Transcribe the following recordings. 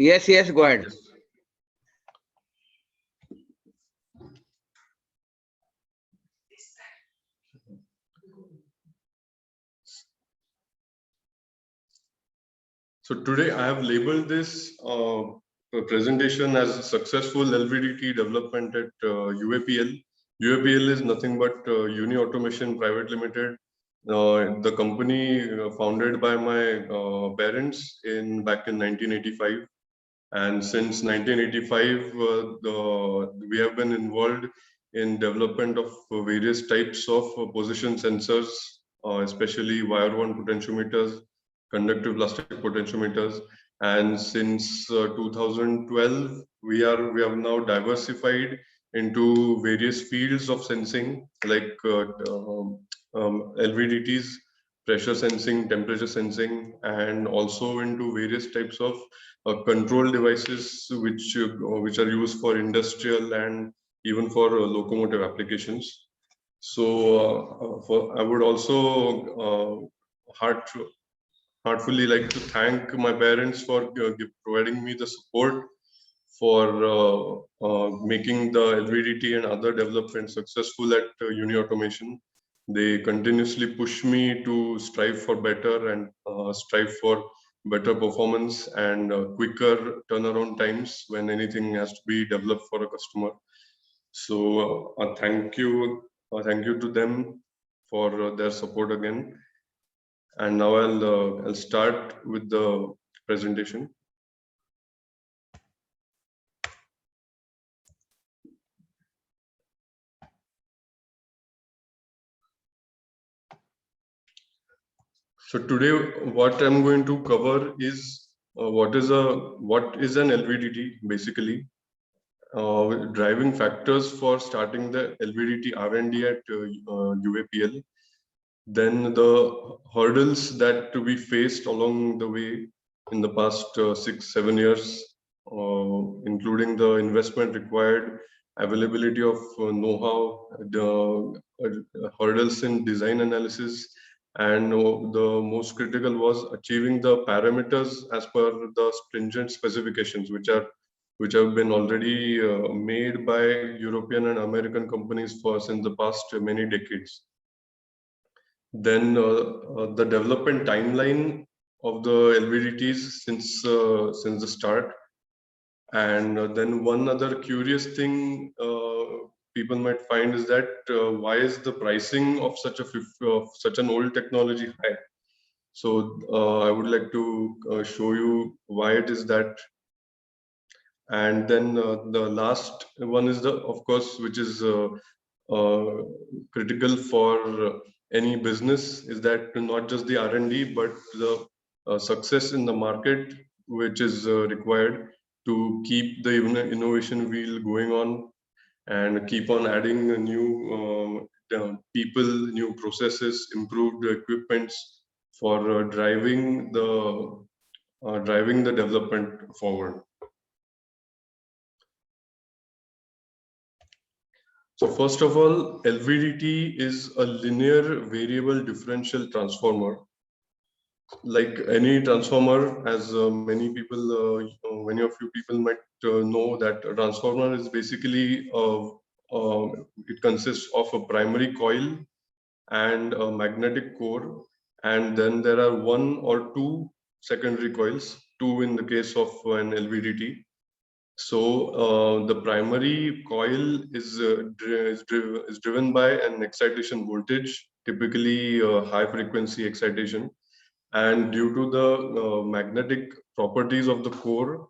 Yes, go ahead. So today I have labeled this presentation as successful LVDT development at UAPL. UAPL is nothing but Uni Automation Private Limited. The company founded by my parents back in 1985. And since 1985, we have been involved in development of various types of position sensors, especially wire-wound potentiometers, conductive plastic potentiometers. And since 2012, we have now diversified into various fields of sensing, like LVDTs, pressure sensing, temperature sensing, and also into various types of control devices which are used for industrial and even for locomotive applications. So I would also heartfully like to thank my parents for providing me the support for making the LVDT and other developments successful at Uni Automation. They continuously push me to strive for better and strive for better performance and quicker turnaround times when anything has to be developed for a customer. So thank you to them for their support again. And now I'll start with the presentation. So today, what I'm going to cover is what is an LVDT basically, driving factors for starting the LVDT R&D at UAPL, then the hurdles that to be faced along the way in the past 6-7 years, including the investment required, availability of know-how, the hurdles in design analysis, and the most critical was achieving the parameters as per the stringent specifications which have been already made by European and American companies since the past many decades. Then the development timeline of the LVDTs since the start. And then one other curious thing people might find is that why is the pricing of such an old technology high? So I would like to show you why it is that. And then the last one is of course, which is critical for any business, is that not just the R&D, but the success in the market, which is required to keep the innovation wheel going on and keep on adding new people, new processes, improved equipments for driving the development forward. So first of all, LVDT is a linear variable differential transformer. Like any transformer, as many of you people might know, that a transformer is basically it consists of a primary coil and a magnetic core, and then there are one or two secondary coils, two in the case of an LVDT. So the primary coil is driven by an excitation voltage, typically high frequency excitation, and due to the magnetic properties of the core,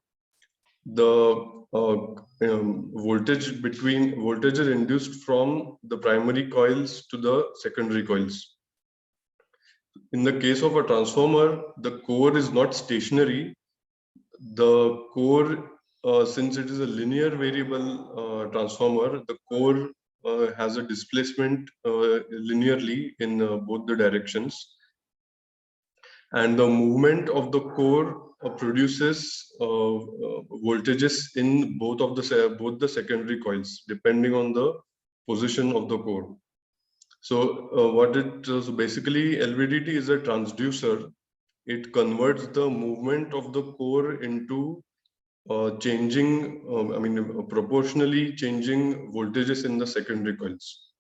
the voltage is induced from the primary coils to the secondary coils. In the case of a transformer, the core is not stationary. The core, since it is a linear variable transformer, the core has a displacement linearly in both the directions, and the movement of the core produces voltages in both the secondary coils, depending on the position of the core. So basically, LVDT is a transducer. It converts the movement of the core into proportionally changing voltages in the secondary coils.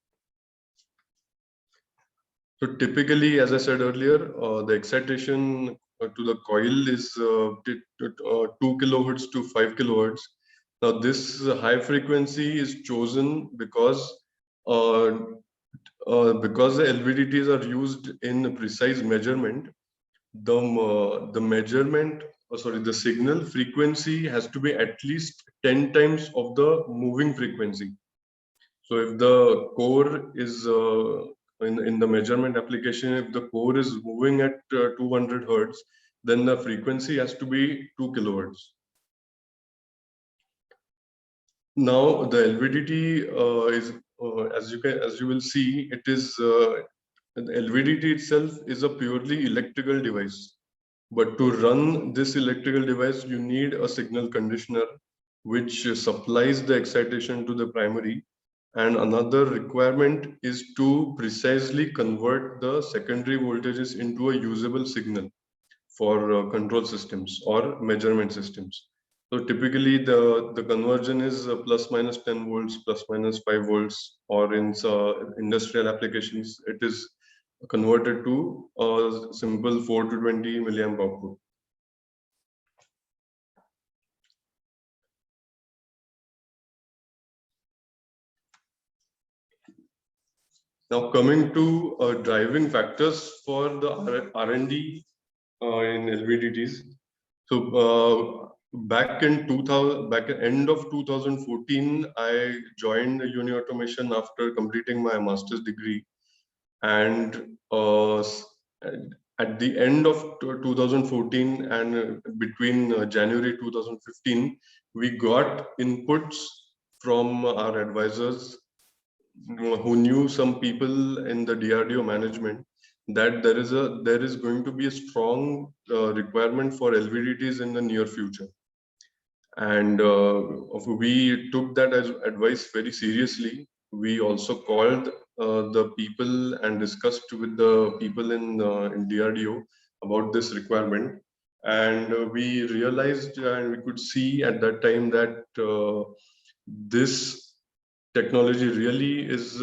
So typically, as I said earlier, the excitation to the coil is 2 kilohertz to 5 kilohertz. Now, this high frequency is chosen uh, because the LVDTs are used in precise measurement. The signal frequency has to be at least 10 times of the moving frequency. So if the core is in the measurement application, if the core is moving at 200 hertz, then the frequency has to be 2 kilohertz. Now the LVDT is as you will see, it is the LVDT itself is a purely electrical device. But to run this electrical device, you need a signal conditioner which supplies the excitation to the primary. And another requirement is to precisely convert the secondary voltages into a usable signal for control systems or measurement systems. So typically the conversion is plus minus 10 volts, plus minus 5 volts, or in industrial applications, it is converted to a simple 4 to 20 milliamp output. Now coming to driving factors for the R&D in LVDTs. So back in end of 2014, I joined Uni Automation after completing my master's degree, and at the end of 2014 and between January 2015, we got inputs from our advisors who knew some people in the DRDO management that there is going to be a strong requirement for LVDTs in the near future, and we took that as advice very seriously. We also called the people and discussed with the people in DRDO about this requirement, and we realized and we could see at that time that this technology really is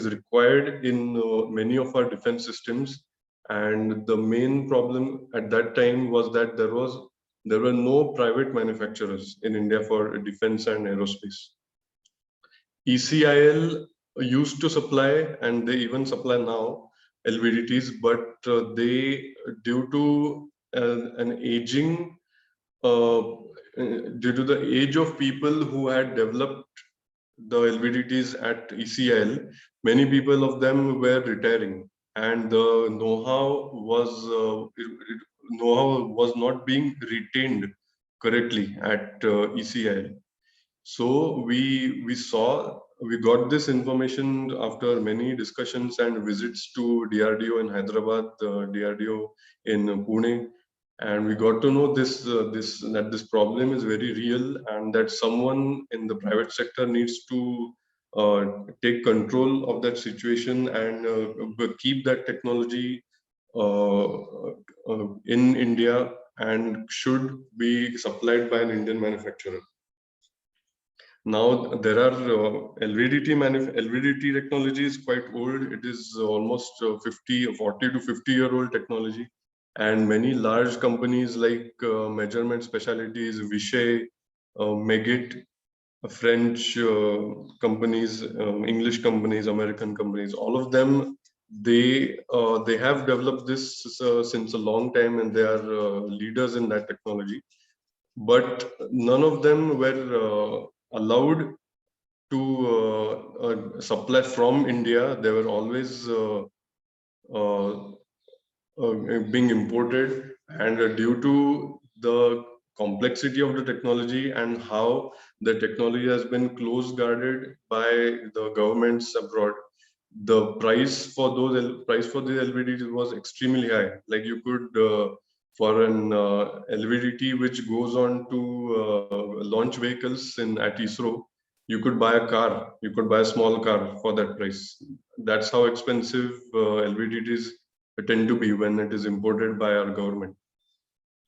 required in many of our defense systems. And the main problem at that time was that there were no private manufacturers in India for defense and aerospace. ECIL used to supply, and they even supply now, LVDTs, but they, due to an aging, due to the age of people who had developed the LVDTs at ECIL, many people of them were retiring, and the know-how was not being retained correctly at ECIL. So we got this information after many discussions and visits to DRDO in Hyderabad, DRDO in Pune, and we got to know that this problem is very real, and that someone in the private sector needs to take control of that situation and keep that technology uh, in India, and should be supplied by an Indian manufacturer. Now there are LVDT technology is quite old. It is almost 40 to 50-year-old technology, and many large companies like Measurement Specialties, Vishay, Megit, French companies, English companies, American companies, all of them, they have developed this since a long time, and they are leaders in that technology. But none of them were allowed to supply from India. They were always uh, being imported, and due to the complexity of the technology and how the technology has been close guarded by the governments abroad, the price for the LVDT was extremely high. Like you could for an LVDT which goes on to launch vehicles at ISRO, you could buy a car, you could buy a small car for that price. That's how expensive LVDTs tend to be when it is imported by our government.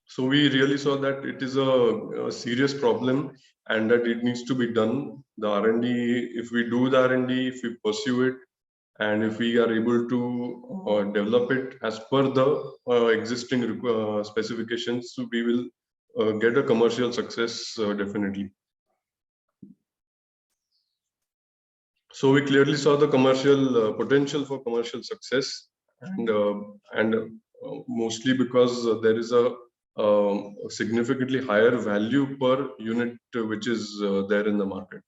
So we really saw that it is a serious problem and that it needs to be done. The R&D, if we do the R&D, if we pursue it, and if we are able to develop it as per the existing specifications, so we will get a commercial success definitely. So we clearly saw the commercial potential for commercial success, and mostly because there is a significantly higher value per unit which is there in the market.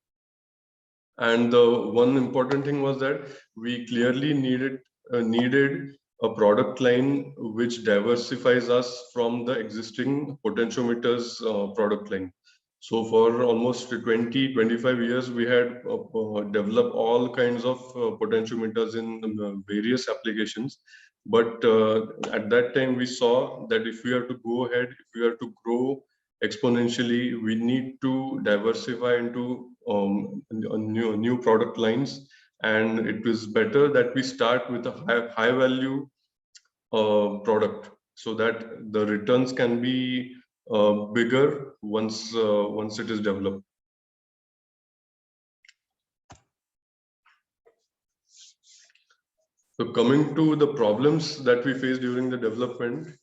And the one important thing was that we clearly needed a product line which diversifies us from the existing potentiometers product line. So for almost 20-25 years, we had developed all kinds of potentiometers in various applications. But at that time, we saw that if we are to go ahead, if we are to grow exponentially, we need to diversify into new product lines, and it is better that we start with a high value product so that the returns can be bigger once it is developed. So coming to the problems that we face during the development,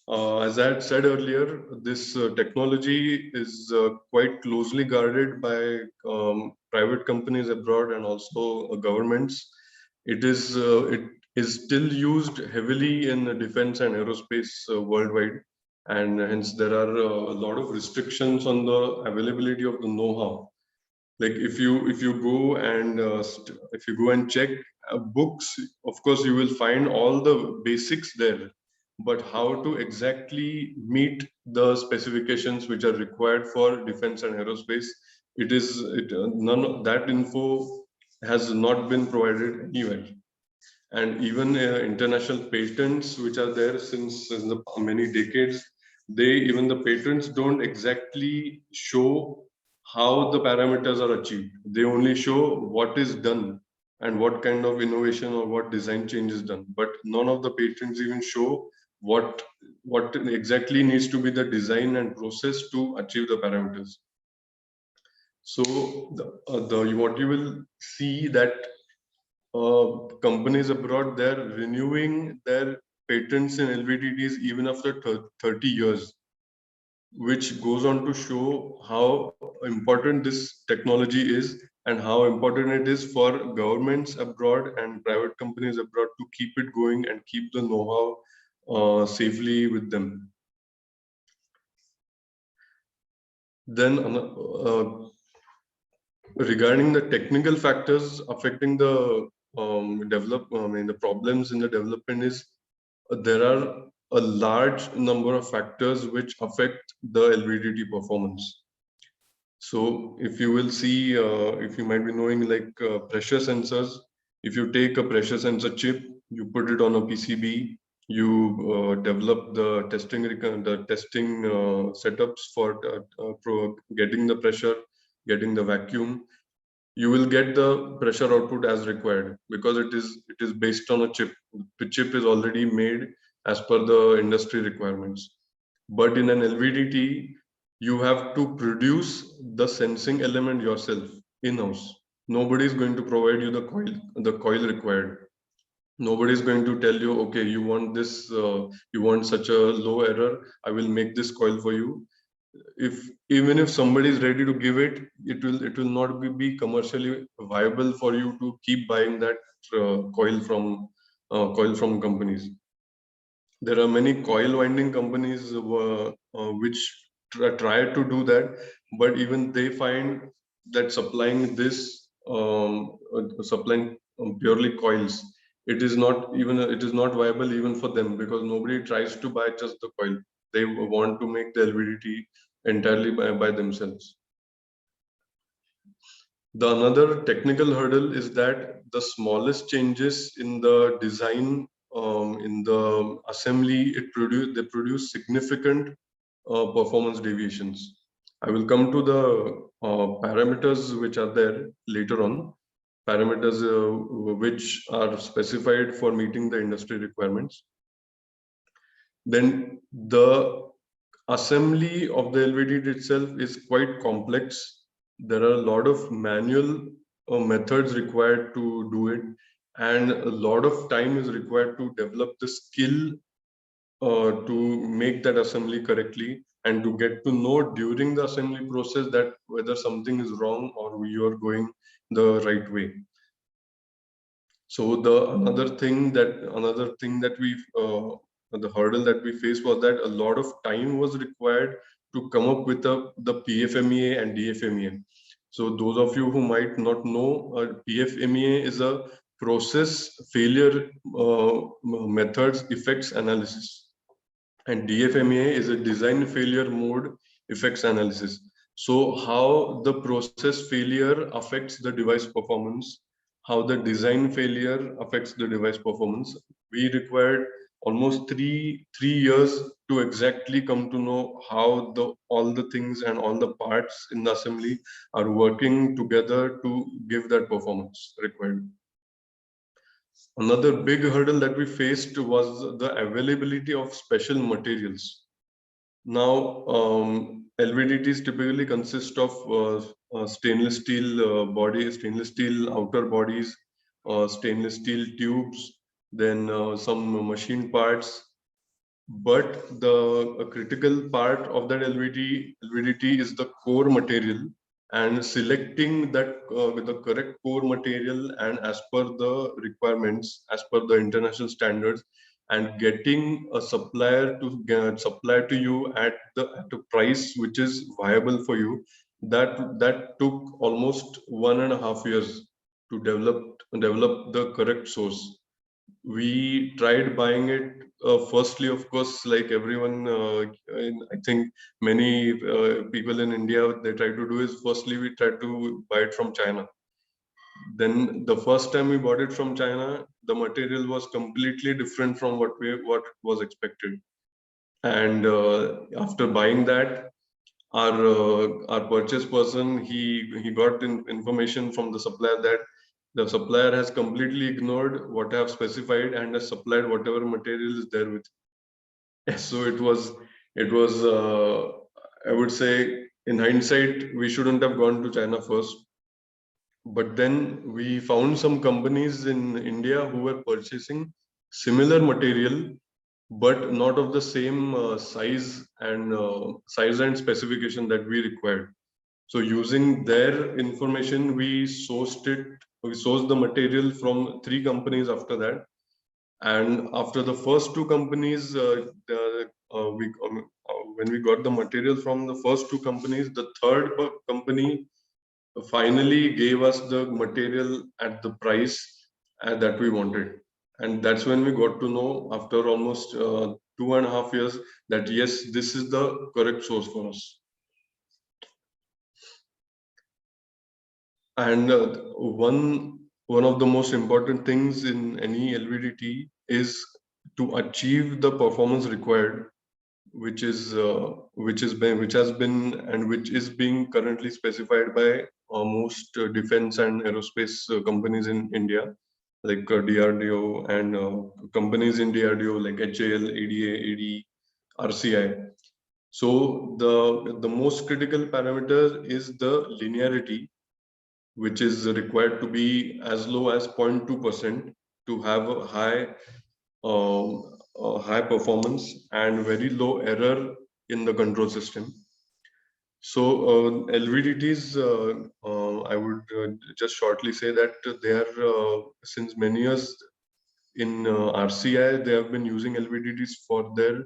as I had said earlier, this technology is quite closely guarded by private companies abroad and also governments. It is still used heavily in the defense and aerospace worldwide, and hence there are a lot of restrictions on the availability of the know-how. Like if you go and if you go and check books, of course you will find all the basics there, but how to exactly meet the specifications which are required for defense and aerospace, none of that info has not been provided anywhere. And even international patents which are there since the many decades, even the patents don't exactly show how the parameters are achieved. They only show what is done and what kind of innovation or what design change is done, but none of the patents even show what exactly needs to be the design and process to achieve the parameters. So what you will see that companies abroad, they're renewing their patents in LVDTs even after 30 years, which goes on to show how important this technology is and how important it is for governments abroad and private companies abroad to keep it going and keep the know-how safely with them. Then regarding the technical factors affecting the the problems in the development is there are a large number of factors which affect the LVDT performance. So if you will see, if you might be knowing like pressure sensors, if you take a pressure sensor chip, you put it on a PCB, you develop the testing setups for getting the pressure, getting the vacuum, you will get the pressure output as required because it is based on a chip. The chip is already made as per the industry requirements. But in an LVDT, you have to produce the sensing element yourself in-house. Nobody is going to provide you the coil required. Nobody is going to tell you, okay, you want this, you want such a low error, I will make this coil for you. Even if somebody is ready to give it, it will not be commercially viable for you to keep buying that coil from companies. There are many coil winding companies which try to do that, but even they find that supplying purely coils, it is not viable even for them, because nobody tries to buy just the coil. They want to make the LVDT entirely by themselves. The another technical hurdle is that the smallest changes in the design, in the assembly, they produce significant performance deviations. I will come to the parameters which are there later on, parameters which are specified for meeting the industry requirements. Then the assembly of the LVD itself is quite complex. There are a lot of manual methods required to do it, and a lot of time is required to develop the skill to make that assembly correctly, and to get to know during the assembly process that whether something is wrong or you are going the right way. So the another thing that we the hurdle that we faced was that a lot of time was required to come up with the PFMEA and DFMEA. So those of you who might not know, PFMEA is a process failure methods effects analysis, and DFMEA is a design failure mode effects analysis. So how the process failure affects the device performance, how the design failure affects the device performance. We required almost three years to exactly come to know how all the things and all the parts in the assembly are working together to give that performance required. Another big hurdle that we faced was the availability of special materials. Now, LVDTs typically consist of stainless steel stainless steel outer bodies, stainless steel tubes, then some machine parts. But the a critical part of that LVDT is the core material, and selecting that with the correct core material and as per the requirements, as per the international standards, and getting a supplier to supply to you at a price which is viable for you. That took almost 1.5 years to develop the correct source. We tried buying it firstly, of course, like everyone, I think many people in India, they try to do is firstly we try to buy it from China. Then the first time we bought it from China, the material was completely different from what was expected. And after buying that, our purchase person, he got information from the supplier that the supplier has completely ignored what I have specified and has supplied whatever material is there with. So it was I would say, in hindsight, we shouldn't have gone to China first. But then we found some companies in India who were purchasing similar material, but not of the same size and specification that we required. So using their information, we sourced the material from three companies after that. And after the first two companies, when we got the material from the first two companies, the third company finally gave us the material at the price that we wanted. And that's when we got to know, after almost 2.5 years, that yes, this is the correct source for us. And one of the most important things in any LVDT is to achieve the performance required, which has been and which is being currently specified by most defense and aerospace companies in India, like DRDO, and companies in DRDO like HAL, ADA, AD, RCI. So the most critical parameter is the linearity, which is required to be as low as 0.2% to have a high performance and very low error in the control system. So LVDTs, I would just shortly say that they are since many years in RCI, they have been using LVDTs for their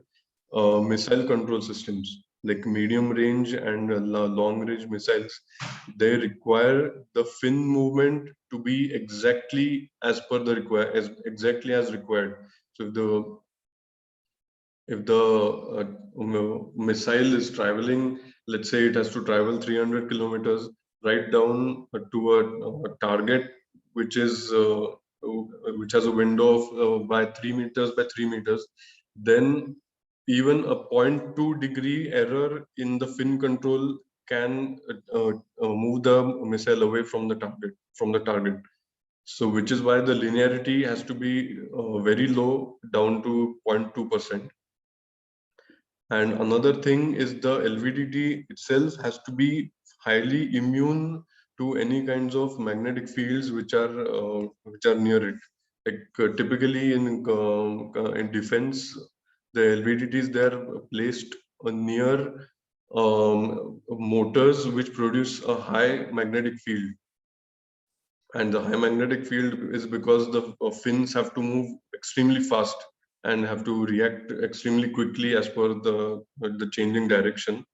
missile control systems, like medium range and long range missiles. They require the fin movement to be exactly as per the exactly as required. So if the missile is traveling, let's say it has to travel 300 kilometers right down to a target which is which has a window of by 3 meters by 3 meters, then even a 0.2 degree error in the fin control can move the missile away from the target. So which is why the linearity has to be very low, down to 0.2%. And another thing is the LVDT itself has to be highly immune to any kinds of magnetic fields which are near it. Like typically in defense, the LVDTs they are placed near motors which produce a high magnetic field. And the high magnetic field is because the fins have to move extremely fast and have to react extremely quickly as per the changing direction.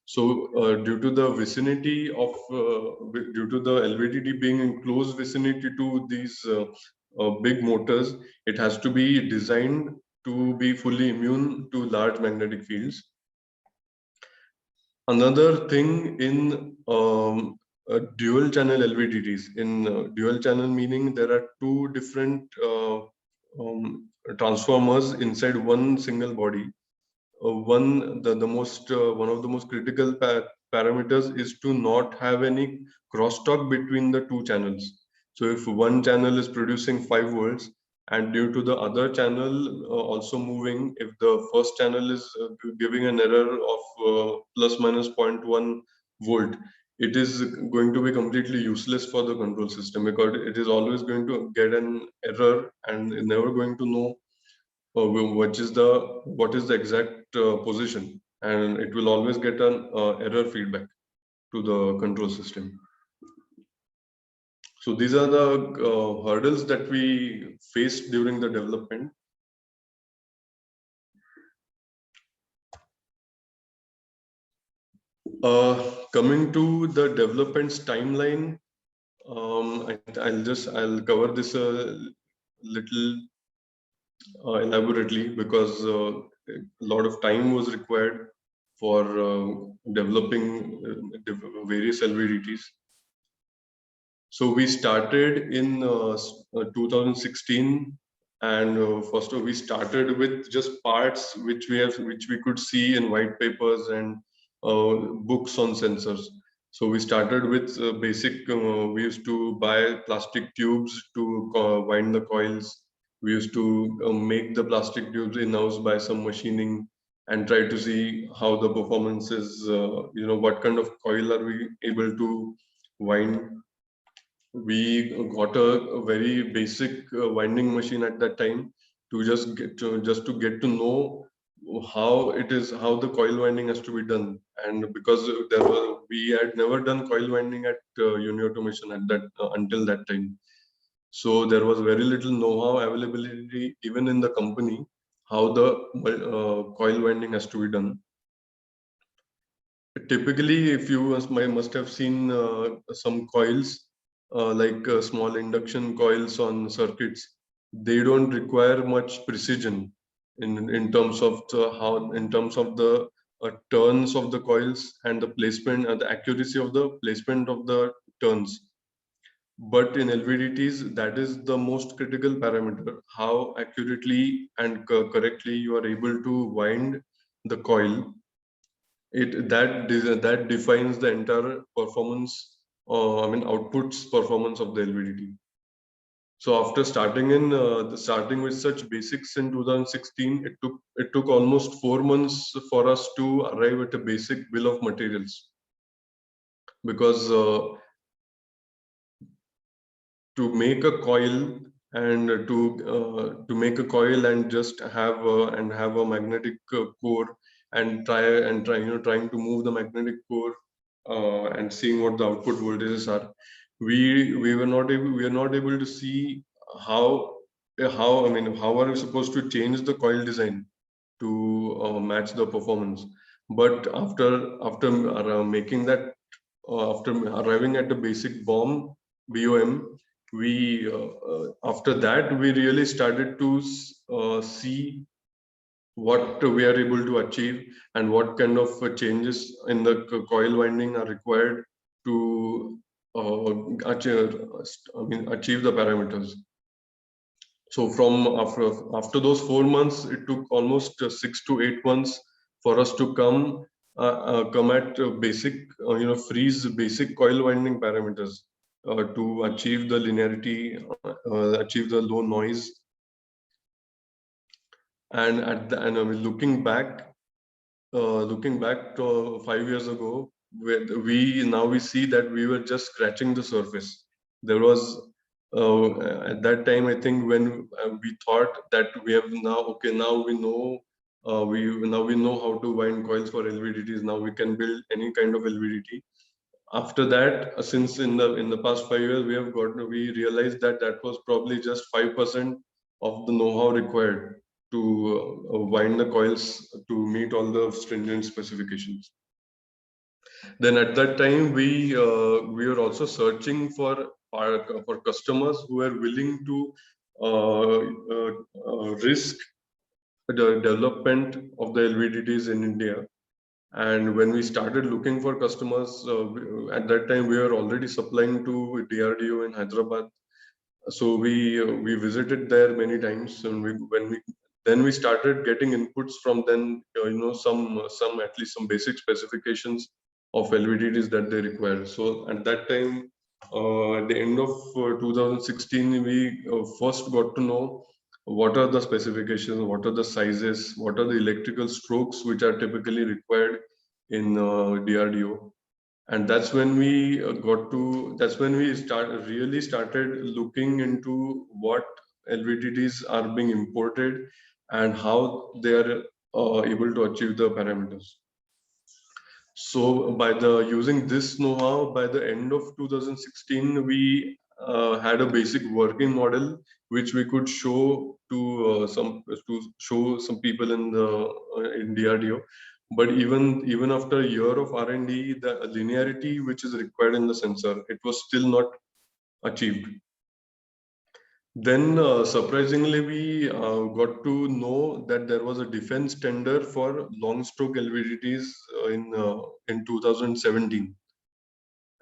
So due to the vicinity of due to the LVDT being in close vicinity to these big motors, it has to be designed to be fully immune to large magnetic fields. Another thing in dual channel LVDTs, in dual channel meaning there are two different transformers inside one single body. One of the most critical parameters is to not have any crosstalk between the two channels. So if one channel is producing 5 volts and due to the other channel also moving, if the first channel is giving an error of plus minus zero point 0.1 volt, it is going to be completely useless for the control system because it is always going to get an error and never going to know what is the exact position, and it will always get an error feedback to the control system. So these are the hurdles that we faced during the development. Coming to the development's timeline, I'll cover this a little elaborately because a lot of time was required for developing various LVDTs. So we started in 2016, and first we started with just parts which we could see in white papers and books on sensors. So we started with basic. We used to buy plastic tubes to wind the coils. We used to make the plastic tubes in house by some machining and try to see how the performance is. What kind of coil are we able to wind. We got a very basic winding machine at that time to just to get to know how the coil winding has to be done. And because we had never done coil winding at Uni Automation at that until that time, so there was very little know-how availability even in the company how the coil winding has to be done. Typically, if you must have seen some coils like small induction coils on circuits, they don't require much precision in terms of the turns of the coils and the placement and the accuracy of the placement of the turns. But in LVDTs, that is the most critical parameter: how accurately and correctly you are able to wind the coil. That defines the entire performance, outputs performance of the LVDT. So after starting with such basics in 2016, it took almost 4 months for us to arrive at a basic bill of materials, because to make a coil and to make a coil and just have a magnetic core and trying to move the magnetic core and seeing what the output voltages are. We are not able to see how how are we supposed to change the coil design to match the performance. But after making that after arriving at the basic BOM, we after that we really started to see what we are able to achieve and what kind of changes in the coil winding are required to achieve the parameters. So from after those 4 months, it took almost 6 to 8 months for us to come at basic freeze basic coil winding parameters to achieve the linearity, achieve the low noise. And looking back, looking back to 5 years ago, we see that we were just scratching the surface. There was at that time, I think, when we thought that we have now, okay, now we know, we know how to wind coils for LVDTs. Now we can build any kind of LVDT. After that, since in the past 5 years, we realized that that was probably just 5% of the know-how required to wind the coils to meet all the stringent specifications. Then at that time, we were also searching for customers who are willing to uh, risk the development of the LVDTs in India. And when we started looking for customers, at that time we were already supplying to DRDO in Hyderabad. So we visited there many times, and we started getting inputs from them. Some at least some basic specifications of LVDTs that they require. So at that time, at the end of 2016, we first got to know what are the specifications, what are the sizes, what are the electrical strokes which are typically required in DRDO. And that's when we really started looking into what LVDTs are being imported and how they are able to achieve the parameters. So by the using this know-how, by the end of 2016, we had a basic working model which we could show to show some people in DRDO. But even after a year of R&D, the linearity which is required in the sensor, it was still not achieved. Then, surprisingly, we got to know that there was a defense tender for long stroke LVDTs in 2017,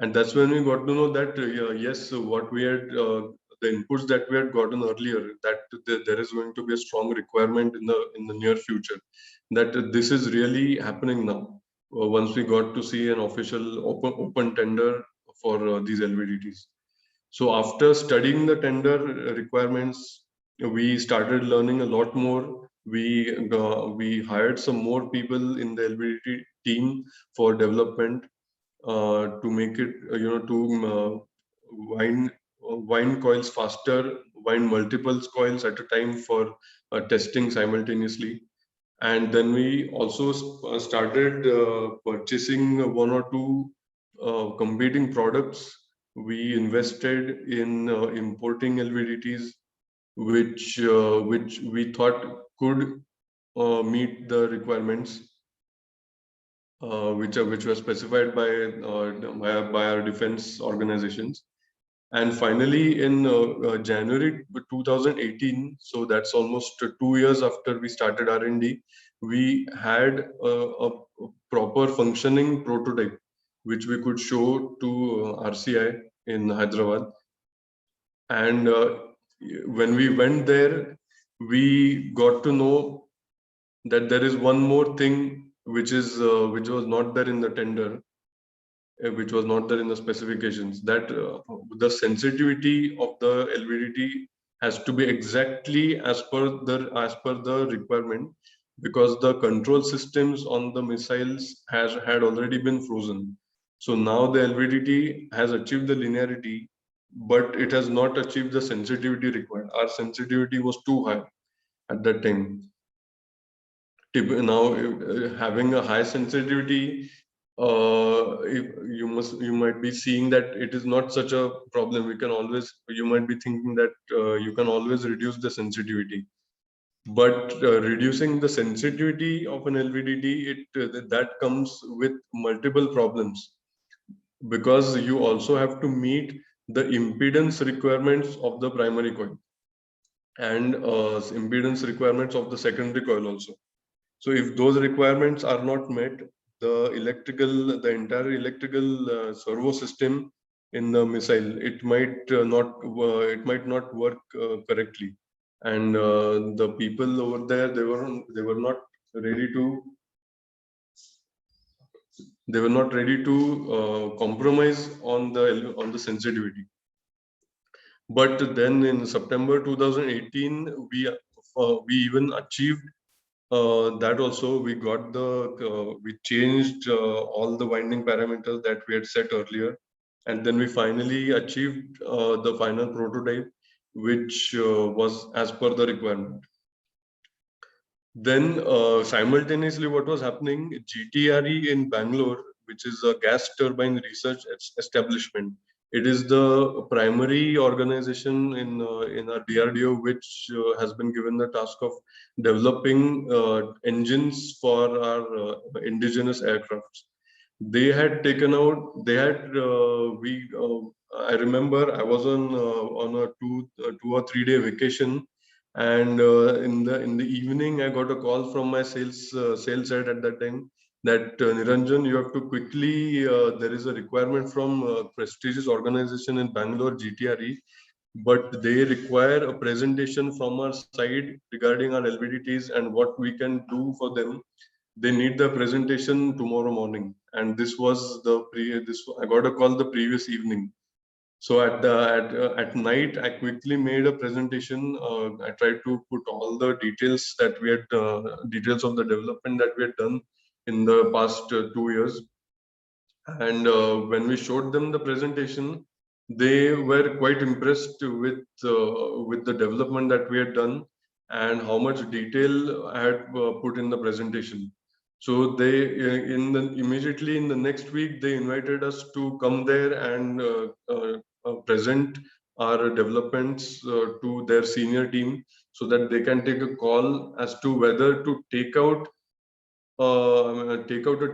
and that's when we got to know that yes, what we had the inputs that we had gotten earlier, that there is going to be a strong requirement in the near future. That this is really happening now. Once we got to see an official open tender for these LVDTs. So after studying the tender requirements, we started learning a lot more. We hired some more people in the LVDT team for development to make it, to wind wind coils faster, wind multiple coils at a time for testing simultaneously. And then we also started purchasing one or two competing products. We invested in importing LVDTs, which we thought could meet the requirements which were specified by our defense organizations. And finally, in January 2018, so that's almost 2 years after we started R&D, we had a proper functioning prototype, which we could show to RCI in Hyderabad. And when we went there, we got to know that there is one more thing which was not there in the tender, which was not there in the specifications, that the sensitivity of the LVDT has to be exactly as per the requirement, because the control systems on the missiles had already been frozen. So now the LVDT has achieved the linearity, but it has not achieved the sensitivity required. Our sensitivity was too high at that time. Now having a high sensitivity, if you might be seeing that it is not such a problem. You might be thinking that you can always reduce the sensitivity, but reducing the sensitivity of an LVDT, that comes with multiple problems, because you also have to meet the impedance requirements of the primary coil and impedance requirements of the secondary coil also. So if those requirements are not met, the entire electrical servo system in the missile, it might not work correctly. And the people over there, they were not ready to compromise on the sensitivity. But then in September 2018, we even achieved that also we got we changed all the winding parameters that we had set earlier, and then we finally achieved the final prototype, which was as per the requirement. Then simultaneously, what was happening, GTRE in Bangalore, which is a gas turbine research establishment. It is the primary organization in our DRDO which has been given the task of developing engines for our indigenous aircrafts. They had taken out. They had we. I remember I was on a 2 or 3 day vacation, and in the evening I got a call from my sales head at that time that Niranjan, you have to quickly, there is a requirement from a prestigious organization in Bangalore, GTRE, but they require a presentation from our side regarding our LVDTs and what we can do for them. They need the presentation tomorrow morning, and this was this I got a call the previous evening. So at night, I quickly made a presentation. I tried to put all the details that we had, details of the development that we had done in the past 2 years. And when we showed them the presentation, they were quite impressed with the development that we had done and how much detail I had put in the presentation. So they immediately in the next week they invited us to come there and present our developments to their senior team so that they can take a call as to whether to take out a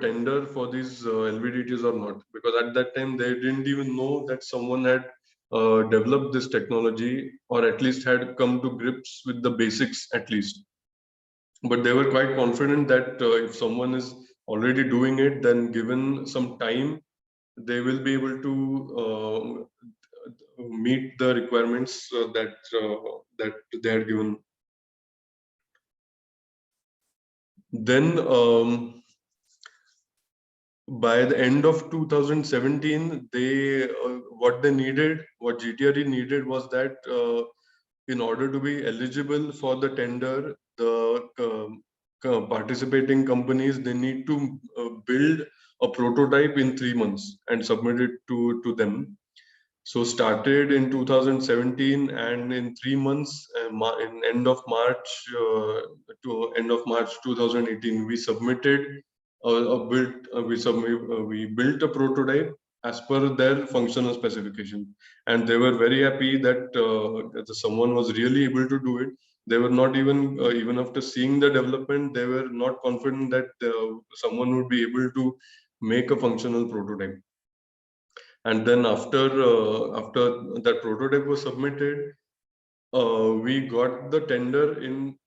tender for these LVDTs or not, because at that time they didn't even know that someone had developed this technology or at least had come to grips with the basics at least. But they were quite confident that if someone is already doing it, then given some time, they will be able to meet the requirements that they had given. Then by the end of 2017, what GTRE needed was that in order to be eligible for the tender, the participating companies, they need to build a prototype in 3 months and submit it to them. So started in 2017, and in 3 months, in end of March to end of March 2018, we submitted we built a prototype as per their functional specification, and they were very happy that someone was really able to do it. They were not even after seeing the development, they were not confident that someone would be able to make a functional prototype. And then after that prototype was submitted, we got the tender in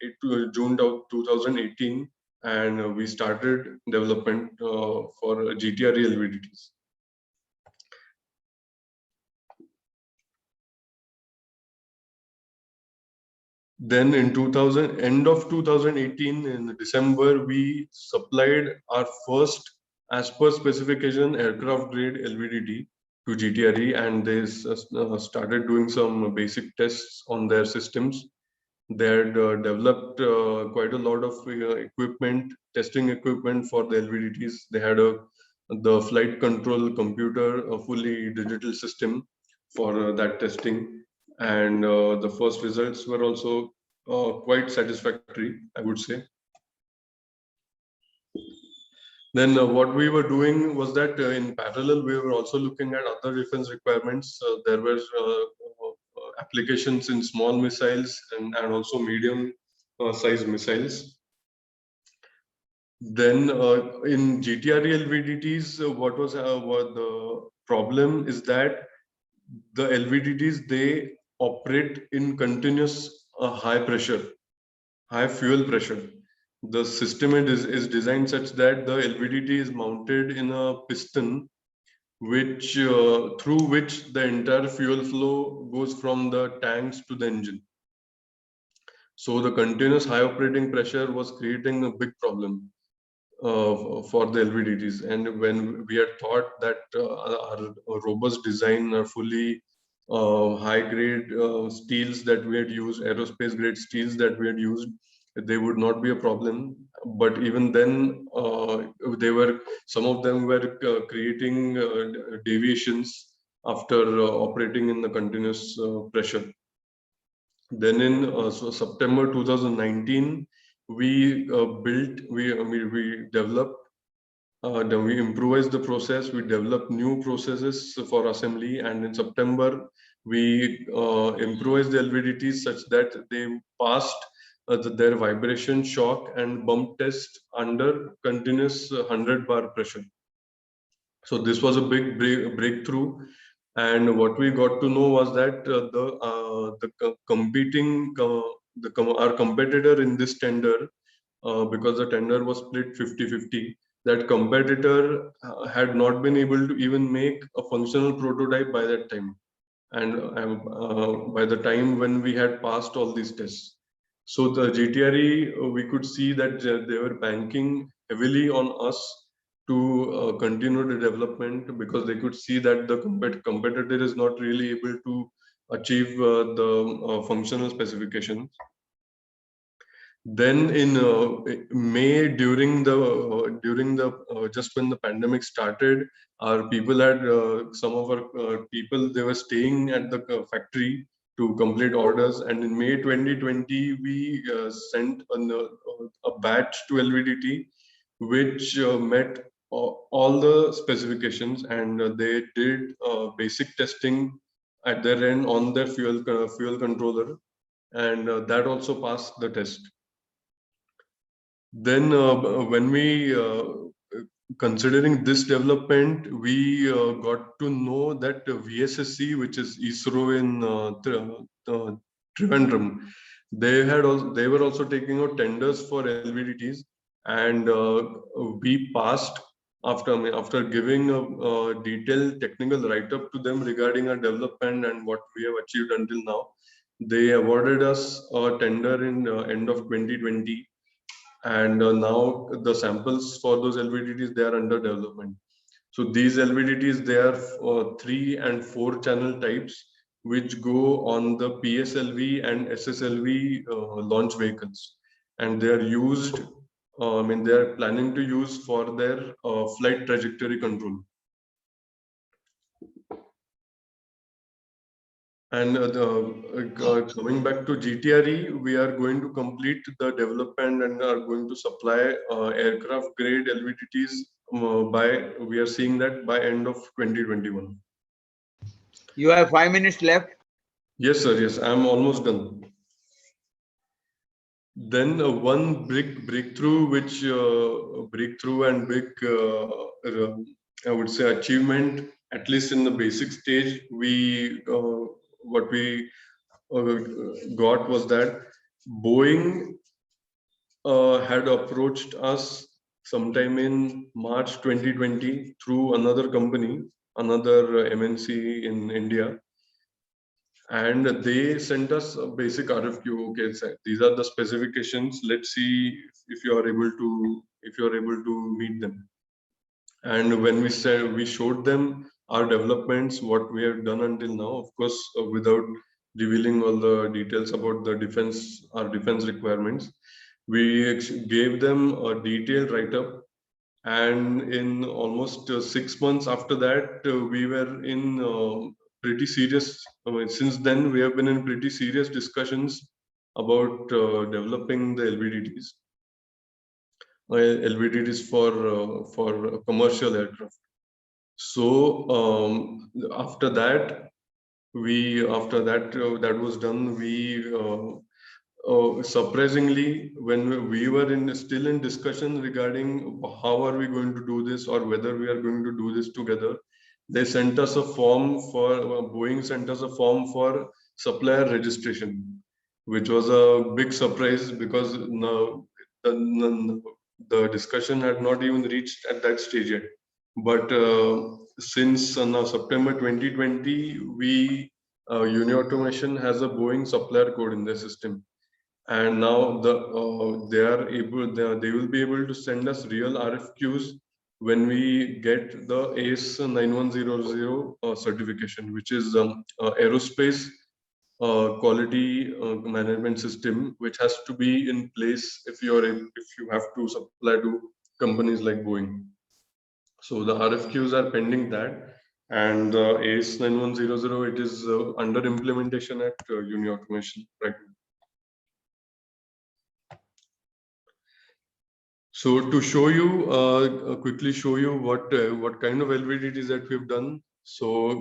June of 2018, and we started development for GTRE LVDTs. Then in end of 2018, in December, we supplied our first as per specification aircraft grade LVDT to GTRE, and they started doing some basic tests on their systems. They had developed quite a lot of testing equipment for the LVDTs. They had the flight control computer, a fully digital system for that testing, and the first results were also quite satisfactory, I would say. Then what we were doing was that in parallel, we were also looking at other defense requirements. There were applications in small missiles and also medium size missiles. Then in GTRE LVDTs, what the problem is that the LVDTs, they operate in continuous high pressure, high fuel pressure. The system is designed such that the LVDT is mounted in a piston through which the entire fuel flow goes from the tanks to the engine. So the continuous high operating pressure was creating a big problem for the LVDTs. And when we had thought that our robust design, our fully high grade steels that we had used, aerospace grade steels that we had used, they would not be a problem. But even then, some of them were creating deviations after operating in the continuous pressure. Then in September 2019, we developed, then we improvised the process, we developed new processes for assembly, and in September, we improvised the LVDTs such that they passed their vibration, shock, and bump test under continuous 100 bar pressure. So this was a big breakthrough, and what we got to know was that our competitor in this tender, because the tender was split 50-50, that competitor had not been able to even make a functional prototype by that time, and by the time when we had passed all these tests. So the GTRE, we could see that they were banking heavily on us to continue the development, because they could see that the competitor is not really able to achieve the functional specifications. Then in May, during the just when the pandemic started, our people had some of our people, they were staying at the factory to complete orders, and in May 2020 we sent a batch to LVDT which met all the specifications, and they did basic testing at their end on their fuel controller, and that also passed the test. Then when we considering this development, we got to know that VSSC, which is ISRO in Trivandrum, they were also taking out tenders for LVDTs, and we passed after giving a detailed technical write-up to them regarding our development and what we have achieved until now. They awarded us a tender in end of 2020, and now the samples for those LVDTs, they are under development. So these LVDTs, they are 3 and 4 channel types, which go on the PSLV and SSLV launch vehicles, and they are used. They are planning to use for their flight trajectory control. And coming back to GTRE, we are going to complete the development and are going to supply aircraft grade LVDTs we are seeing that by end of 2021. You have 5 minutes left. Yes, sir. Yes, I'm almost done. Then one big breakthrough, and big, I would say, achievement, at least in the basic stage, what we got was that Boeing had approached us sometime in March 2020 through another company, another MNC in India, and they sent us a basic RFQ. Okay, these are the specifications. Let's see if you are able to meet them. And when we showed them our developments, what we have done until now, of course, without revealing all the details about our defense requirements, we gave them a detailed write-up. And in almost 6 months after that, we were in pretty serious. Since then, we have been in pretty serious discussions about developing the LVDTs. LVDTs for commercial aircraft. So after that, that was done. We surprisingly, when we were still in discussion regarding how are we going to do this or whether we are going to do this together, they sent us a form for Boeing sent us a form for supplier registration, which was a big surprise, because the discussion had not even reached at that stage yet. But since now September 2020, Uni Automation has a Boeing supplier code in their system, and now they will be able to send us real RFQs when we get the AS9100 certification, which is aerospace quality management system which has to be in place if you have to supply to companies like Boeing. So the RFQs are pending that, and AS 9100, it is under implementation at Uni Automation right now. So to show you, quickly show you what kind of LVDTs that we've done. So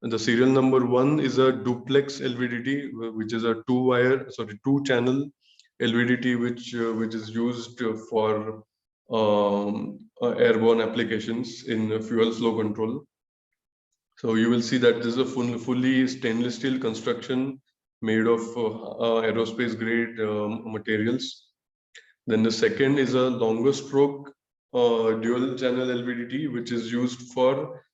the serial number 1 is a duplex LVDT, which is a two-channel LVDT, which is used for airborne applications in fuel flow control. So you will see that this is a fully stainless steel construction made of aerospace grade materials. Then the second is a longer stroke dual channel LVDT, which is used for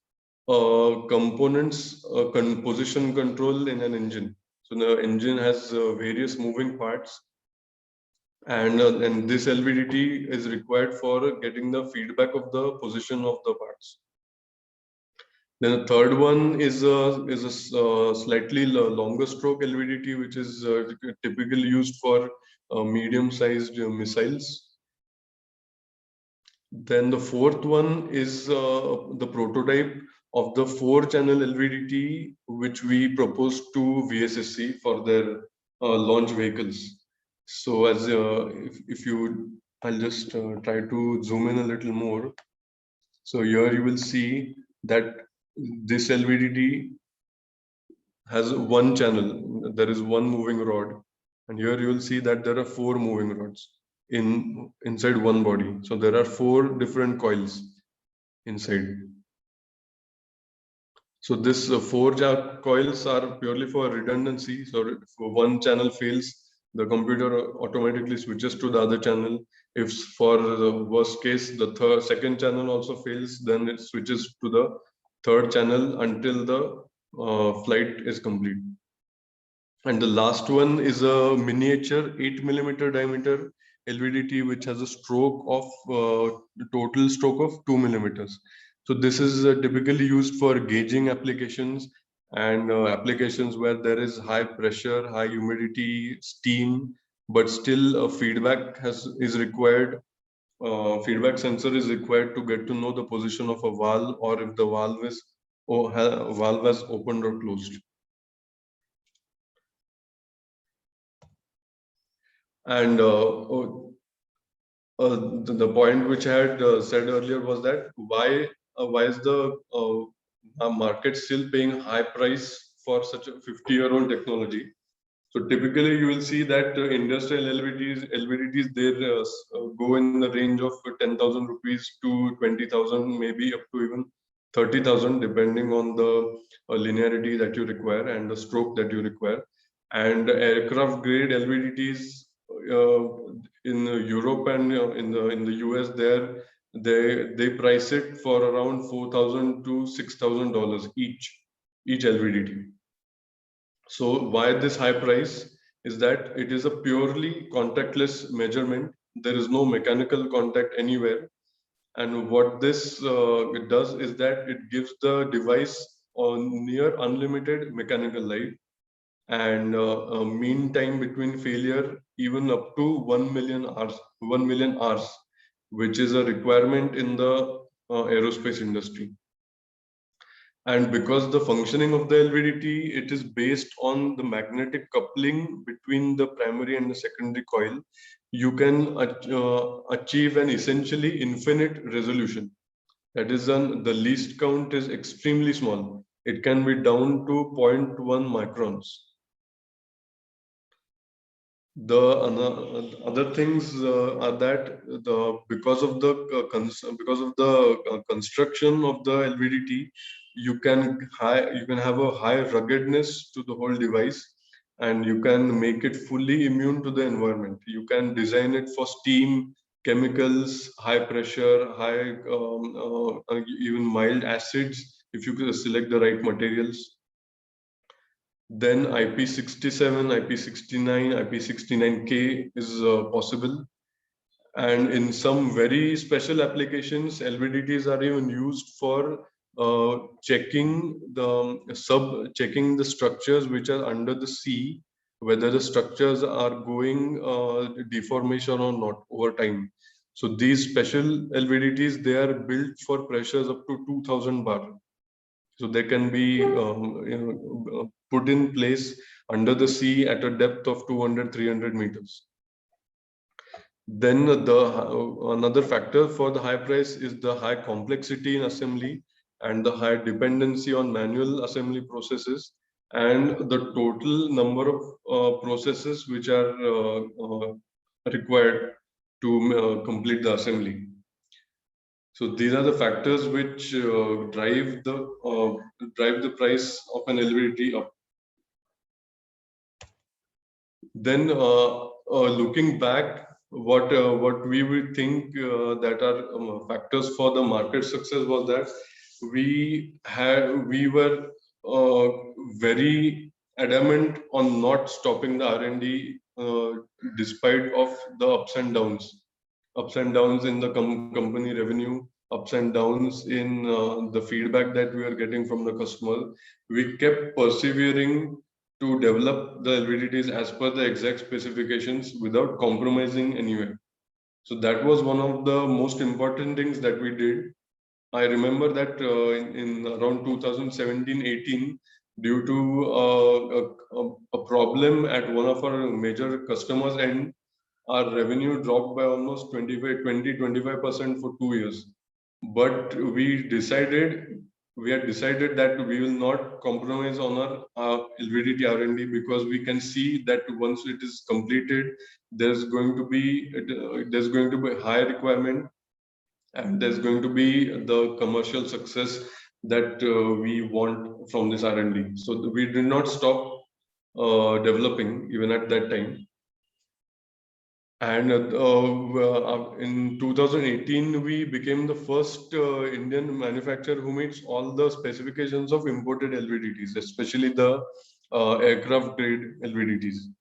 components position control in an engine. So the engine has various moving parts, and this LVDT is required for getting the feedback of the position of the parts. Then the third one is a slightly longer stroke LVDT, which is typically used for medium-sized missiles. Then the fourth one is the prototype of the 4-channel LVDT, which we proposed to VSSC for their launch vehicles. So as I'll just try to zoom in a little more. So here you will see that this LVDT has one channel. There is one moving rod, and here you will see that there are 4 moving rods inside one body. So there are 4 different coils inside. So this 4 coils are purely for redundancy. So if one channel fails, the computer automatically switches to the other channel. If for the worst case, the second channel also fails, then it switches to the third channel until the flight is complete. And the last one is a miniature 8mm diameter LVDT, which has a stroke of total stroke of 2 millimeters. So this is typically used for gauging applications and applications where there is high pressure, high humidity, steam, but still feedback is required. Feedback sensor is required to get to know the position of a valve, or if the valve has opened or closed. And the point which I had said earlier was that why is the market still paying high price for such a 50-year-old technology? So typically you will see that industrial LVDTs they go in the range of 10,000 rupees to 20,000, maybe up to even 30,000, depending on the linearity that you require and the stroke that you require. And aircraft grade LVDTs in Europe and in the US, they price it for around $4,000 to $6,000 each LVDT. So why this high price is that it is a purely contactless measurement. There is no mechanical contact anywhere. And what this it does is that it gives the device near unlimited mechanical life, and mean time between failure even up to 1 million hours, which is a requirement in the aerospace industry. And because the functioning of the LVDT, it is based on the magnetic coupling between the primary and the secondary coil, you can achieve an essentially infinite resolution. That is, the least count is extremely small. It can be down to 0.1 microns. The other things are that because of the construction of the LVDT, you can have a high ruggedness to the whole device, and you can make it fully immune to the environment. You can design it for steam, chemicals, high pressure, even mild acids if you select the right materials. Then IP67, IP69, IP69K is possible. And in some very special applications, LVDTs are even used for checking the structures which are under the sea, whether the structures are going deformation or not over time. So these special LVDTs, they are built for pressures up to 2000 bar. So they can be put in place under the sea at a depth of 200-300 meters. Then another factor for the high price is the high complexity in assembly and the high dependency on manual assembly processes and the total number of processes which are required to complete the assembly. So these are the factors which drive the price of an LVDT up. Then looking back, what we would think that are factors for the market success was that we were very adamant on not stopping the R&D despite of the ups and downs in the company revenue, ups and downs in the feedback that we are getting from the customer. We kept persevering to develop the LVDTs as per the exact specifications without compromising anywhere. So that was one of the most important things that we did. I remember that in around 2017-18, due to a problem at one of our major customers end, our revenue dropped by almost 20-25% for 2 years. But we had decided that we will not compromise on our LVDT R&D, because we can see that once it is completed, there's going to be high requirement, and there's going to be the commercial success that we want from this R&D. So we did not stop developing even at that time. And in 2018, we became the first Indian manufacturer who meets all the specifications of imported LVDTs, especially the aircraft grade LVDTs.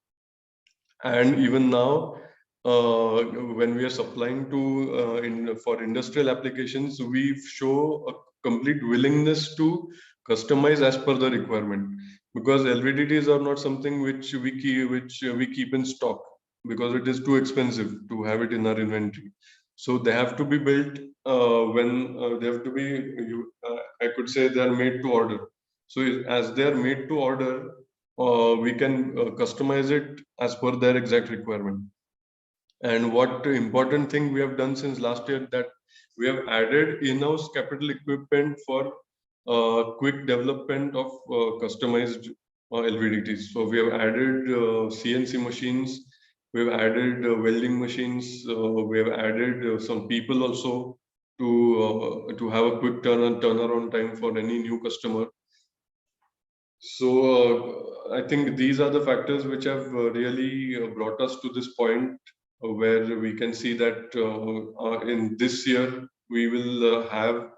And even now, when we are supplying to for industrial applications, we show a complete willingness to customize as per the requirement, because LVDTs are not something which we keep in stock, because it is too expensive to have it in our inventory. So they have to be built when they have to be, I could say they are made to order. So as they are made to order, we can customize it as per their exact requirement. And what important thing we have done since last year, that we have added in-house capital equipment for quick development of customized LVDTs. So we have added CNC machines, we have added welding machines, we have added some people also to have a quick turnaround time for any new customer. So I think these are the factors which have really brought us to this point where we can see that in this year we will have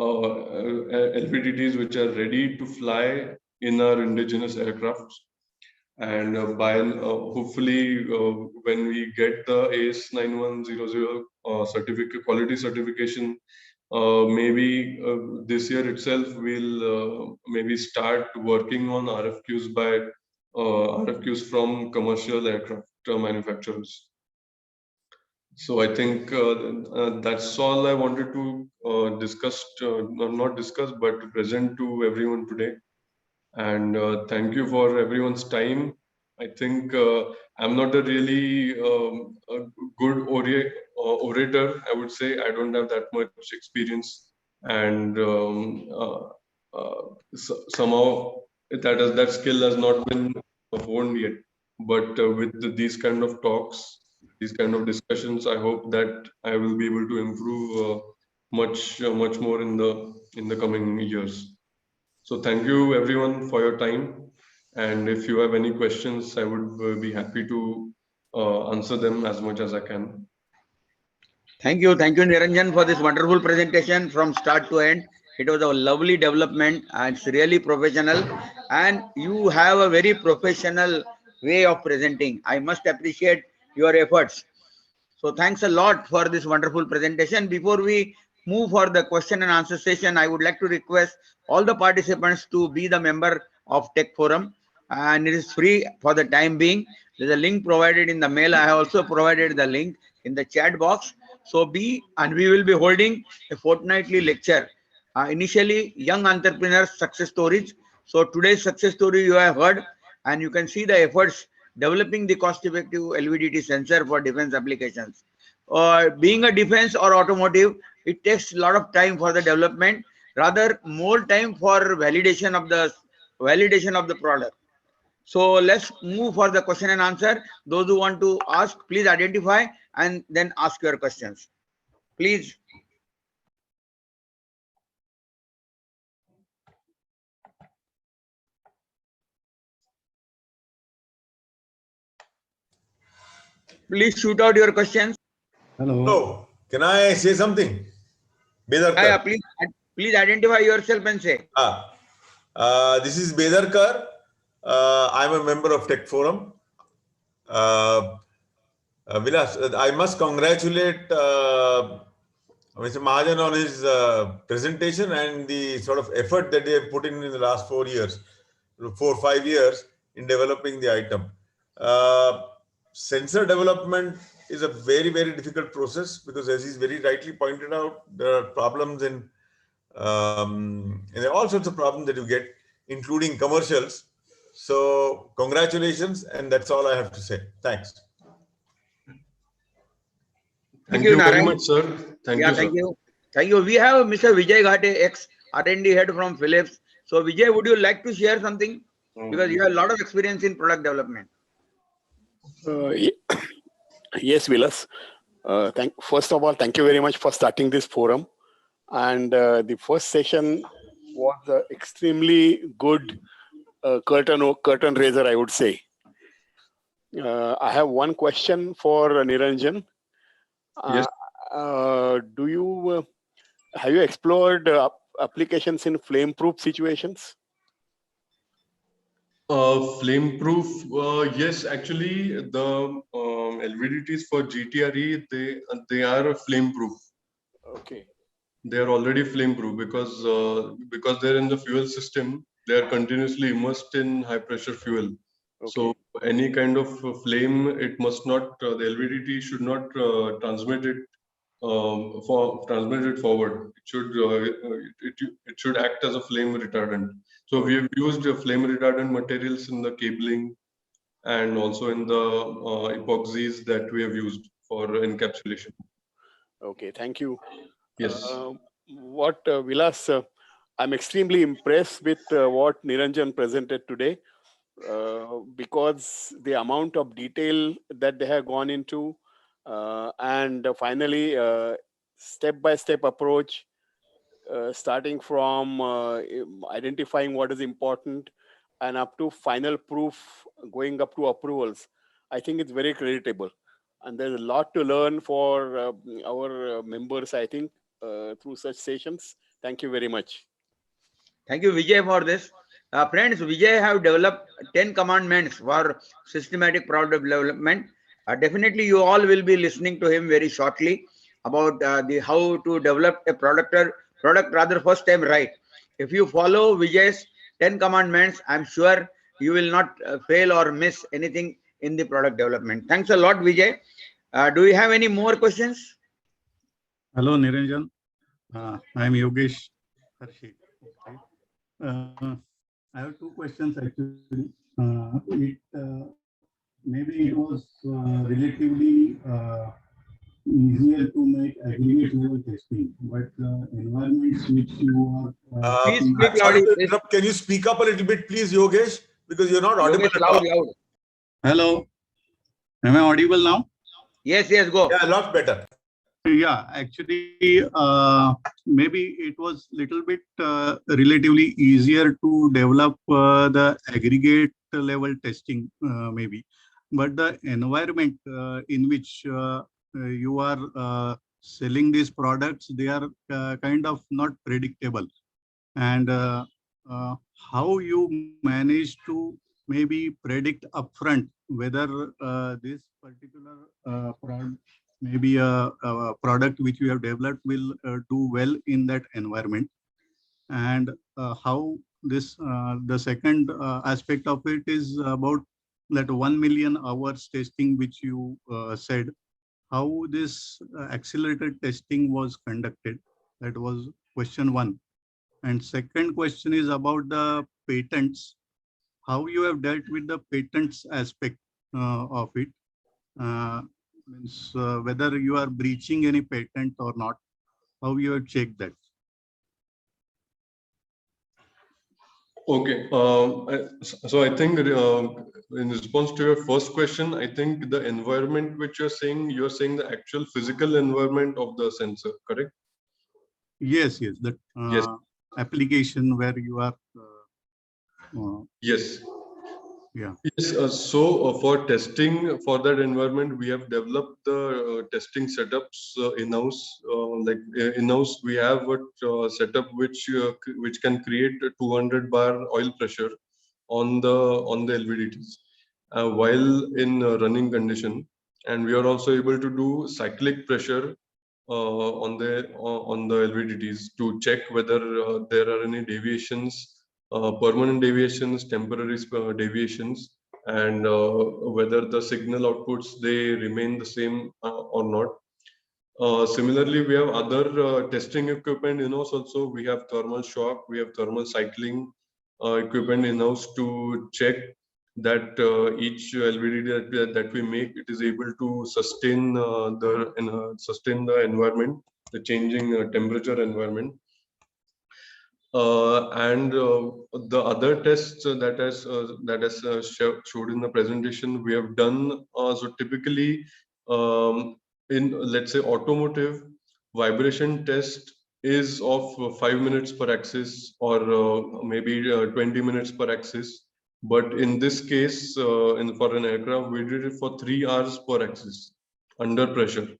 LVDTs which are ready to fly in our indigenous aircrafts. And by hopefully when we get the AS9100 quality certification, maybe this year itself we'll maybe start working on RFQs from commercial aircraft manufacturers. So I think that's all I wanted to not discuss, but present to everyone today. And thank you for everyone's time. I think I'm not a really a good orator, I would say. I don't have that much experience, and somehow that skill has not been honed yet. But with these kind of talks, these kind of discussions, I hope that I will be able to improve much more in the coming years. So thank you everyone for your time, and if you have any questions, I would be happy to answer them as much as I can. Thank you, Niranjan, for this wonderful presentation from start to end. It was a lovely development, and it's really professional, and you have a very professional way of presenting. I must appreciate your efforts. So thanks a lot for this wonderful presentation. Before we move for the question and answer session, I would like to request all the participants to be the member of Tech Forum, and it is free for the time being. There's a link provided in the mail. I have also provided the link in the chat box. So and we will be holding a fortnightly lecture. Initially, young entrepreneurs success stories. So today's success story you have heard, and you can see the efforts developing the cost-effective LVDT sensor for defense applications. Being a defense or automotive, it takes a lot of time for the development, rather more time for validation of the product. So let's move for the question and answer. Those who want to ask, please identify and then ask your questions. Please. Please shoot out your questions. Hello. Can I say something? Yeah, Bedarkar. please identify yourself and say. This is Bedarkar. I'm a member of Tech Forum. Vilas, I must congratulate Mr. Mahajan on his presentation and the sort of effort that they have put in the last 4 years, 4 or 5 years in developing the item. Sensor development is a very, very difficult process because, as he's very rightly pointed out, there are problems in and there are all sorts of problems that you get, including commercials. So congratulations, and that's all I have to say. Thanks. Thank you very Narayan. much, sir. Thank you, sir. Thank you. We have Mr. Vijay Ghate, ex-R&D head from Philips. So Vijay, would you like to share something? Because you have a lot of experience in product development. Yes, Vilas. First of all, thank you very much for starting this forum. And the first session was extremely good curtain raiser, I would say. I have one question for Niranjan. Yes. Have you explored applications in flame-proof situations? Flame-proof, yes. Actually, the LVDTs for GTRE, they are flame-proof. Okay. They are already flame-proof because they're in the fuel system. They are continuously immersed in high-pressure fuel. Okay. So any kind of flame, it must not. The LVDT should not transmit it forward. It should act as a flame retardant. So we have used flame retardant materials in the cabling and also in the epoxies that we have used for encapsulation. Okay, thank you. Yes. Vilas, I'm extremely impressed with what Niranjan presented today because the amount of detail that they have gone into and finally step-by-step approach, starting from identifying what is important and up to final proof, going up to approvals. I think it's very creditable. And there's a lot to learn for our members, I think, through such sessions. Thank you very much. Thank you, Vijay, for this. Friends, Vijay have developed 10 commandments for systematic product development. Definitely, you all will be listening to him very shortly about how to develop a product first time right. If you follow Vijay's 10 commandments, I'm sure you will not fail or miss anything in the product development. Thanks a lot, Vijay. Do you have any more questions? Hello, Niranjan. I am Yogesh Harshi. I have two questions actually. Maybe it was relatively easier to make aggregate level testing, but environments which you are. Please speak loudly. Can you speak up a little bit, please, Yogesh? Because you're not audible at all. Loud. Hello. Am I audible now? Yes, go. Yeah, a lot better. Yeah, actually, maybe it was little bit relatively easier to develop the aggregate level testing, maybe, but the environment in which you are selling these products, they are kind of not predictable, and how you manage to maybe predict upfront whether this particular maybe a product which you have developed will do well in that environment, and how this the second aspect of it is about that 1 million hours testing which you said, how this accelerated testing was conducted. That was question one. And second question is about the patents, how you have dealt with the patents aspect of it. Means whether you are breaching any patent or not, how you have checked that. Okay. So I think in response to your first question, I think the environment which you're saying the actual physical environment of the sensor, correct? Yes, yes, that Yes. application where you are. Yes. Yeah. Yes. So for testing for that environment, we have developed the testing setups in-house. In-house, we have a setup which can create a 200 bar oil pressure on the LVDTs while in running condition, and we are also able to do cyclic pressure on the LVDTs to check whether there are any deviations, permanent deviations, temporary deviations, and whether the signal outputs they remain the same or not. Similarly, we have other testing equipment in-house also. We have thermal shock, we have thermal cycling equipment in-house to check that each LVDT that we make, it is able to sustain the environment, the changing temperature environment. And the other tests that has showed in the presentation we have done. So typically, in let's say automotive, vibration test is of 5 minutes per axis, or maybe 20 minutes per axis. But in this case, for an aircraft, we did it for 3 hours per axis under pressure.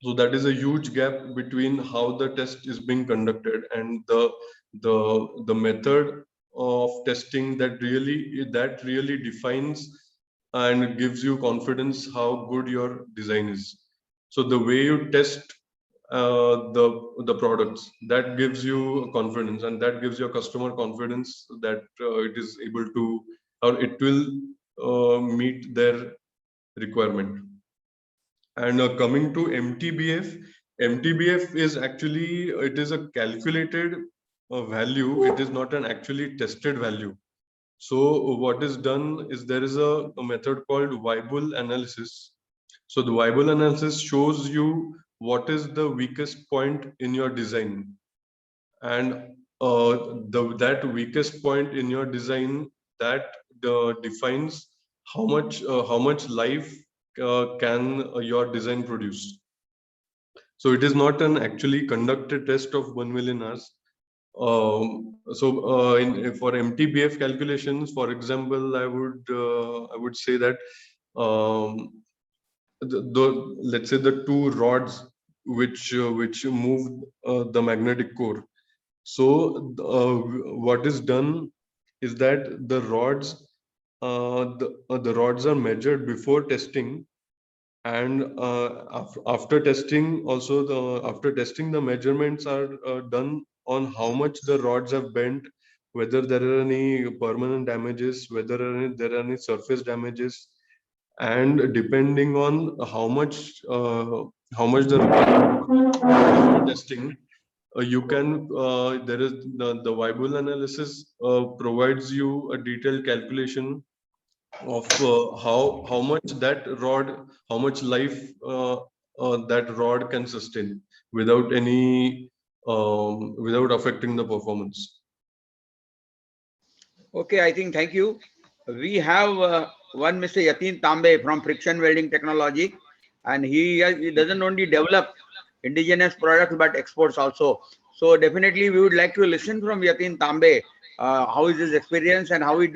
So that is a huge gap between how the test is being conducted and the method of testing that really defines and gives you confidence how good your design is. So the way you test the products, that gives you confidence, and that gives your customer confidence that it is able to, or it will meet their requirement. And coming to MTBF is actually, it is a calculated value. It is not an actually tested value. So what is done is there is a method called Weibull analysis. So the Weibull analysis shows you what is the weakest point in your design, and that weakest point in your design, that defines how much life can your design produce. So it is not an actually conducted test of 1 million hours. For MTBF calculations, for example, I would say that let's say the two rods which move the magnetic core. So what is done is that the rods are measured before testing, and after testing also, after testing the measurements are done on how much the rods have bent, whether there are any permanent damages, whether there are any surface damages, and depending on how much the testing, you can there is the Weibull analysis provides you a detailed calculation of how much life that rod can sustain without affecting the performance. Okay, I think, thank you. We have one Mr. Yatin Tambe from Friction Welding Technology, and he doesn't only develop indigenous products but exports also. So definitely we would like to listen from Yatin Tambe, how is his experience and how he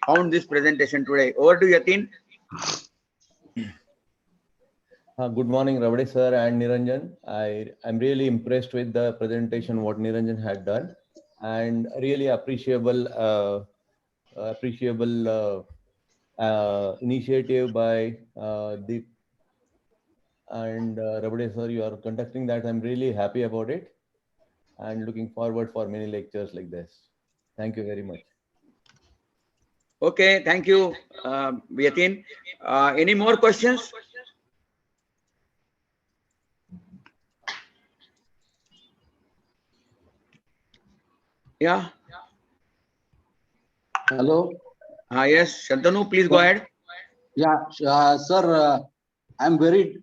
found this presentation today. Over to Yatin. Good morning, Ravade sir and Niranjan. I'm really impressed with the presentation what Niranjan had done, and really appreciable initiative by the And Rabade sir, you are conducting that. I'm really happy about it and looking forward for many lectures like this. Thank you very much. Okay, thank you, Yatin. Any more questions? Yeah. Hello. Yes, Shantanu, please go ahead. Yeah, sir. I'm very.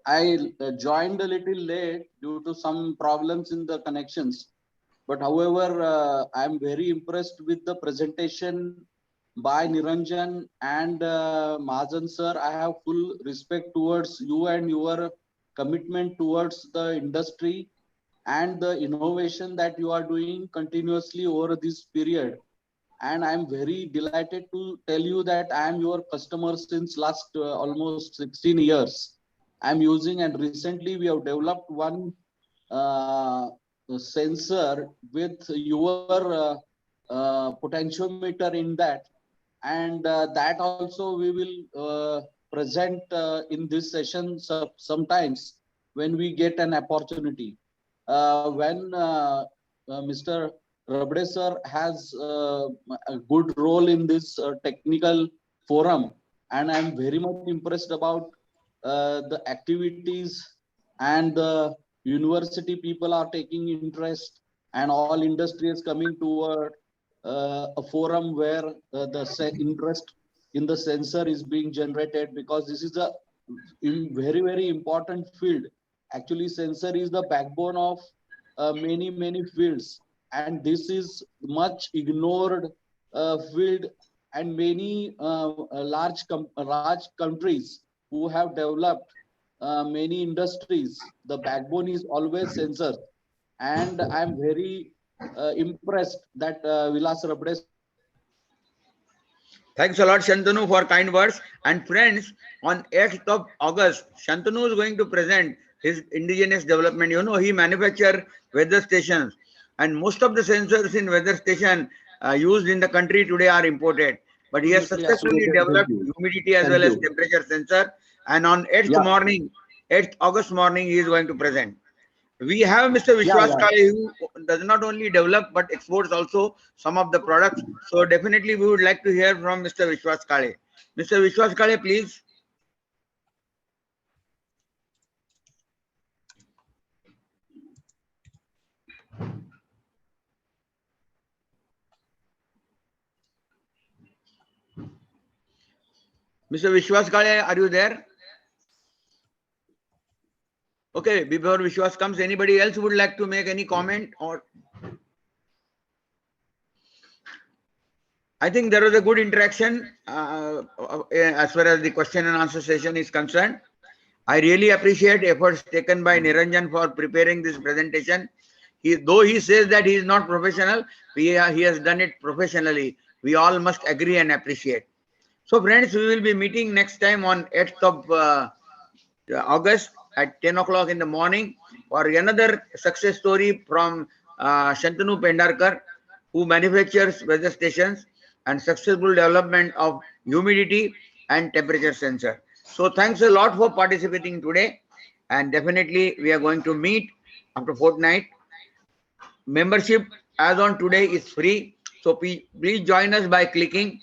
I joined a little late due to some problems in the connections. But however, I'm very impressed with the presentation by Niranjan and Mahajan sir. I have full respect towards you and your commitment towards the industry and the innovation that you are doing continuously over this period. And I'm very delighted to tell you that I am your customer since last almost 16 years. I'm using, and recently we have developed one sensor with your potentiometer in that, and that also we will present in this session sometimes when we get an opportunity. When Mr. Rabde sir has a good role in this technical forum, and I'm very much impressed about the activities, and the university people are taking interest, and all industry is coming toward a forum where the interest in the sensor is being generated, because this is a very important field. Actually, sensor is the backbone of many fields, and this is much ignored field, and many large countries who have developed many industries, the backbone is always sensors. And I'm very impressed that Vilas Rabde. Thanks a lot, Shantanu, for kind words. And friends, on 8th of August, Shantanu is going to present his indigenous development. You know, he manufactures weather stations, and most of the sensors in weather station used in the country today are imported. But he has successfully developed humidity as well as temperature sensor. And on 8th morning, 8th August morning, he is going to present. We have Mr. Vishwas Kale, who does not only develop but exports also some of the products. So definitely we would like to hear from Mr. Vishwas Kale. Mr. Vishwas Kale, please. Mr. Vishwas Kale, are you there? Okay, before Vishwas comes, anybody else would like to make any comment? Or I think there was a good interaction as far as the question and answer session is concerned. I really appreciate efforts taken by Niranjan for preparing this presentation. Though he says that he is not professional, he has done it professionally. We all must agree and appreciate. So friends, we will be meeting next time on 8th of August at 10 o'clock in the morning for another success story from Shantanu Pendarkar, who manufactures weather stations and successful development of humidity and temperature sensor. So thanks a lot for participating today, and definitely we are going to meet after fortnight. Membership as on today is free, so please join us by clicking,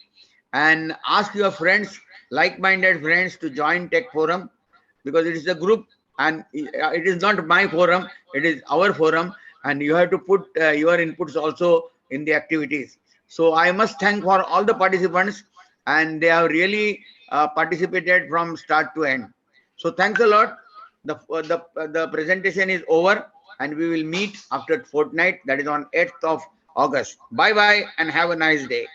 and ask your friends, like-minded friends, to join Tech Forum, because it is a group and it is not my forum, it is our forum, and you have to put your inputs also in the activities. So I must thank for all the participants, and they have really participated from start to end. So thanks a lot. The presentation is over, and we will meet after fortnight, that is on 8th of August. Bye bye and have a nice day.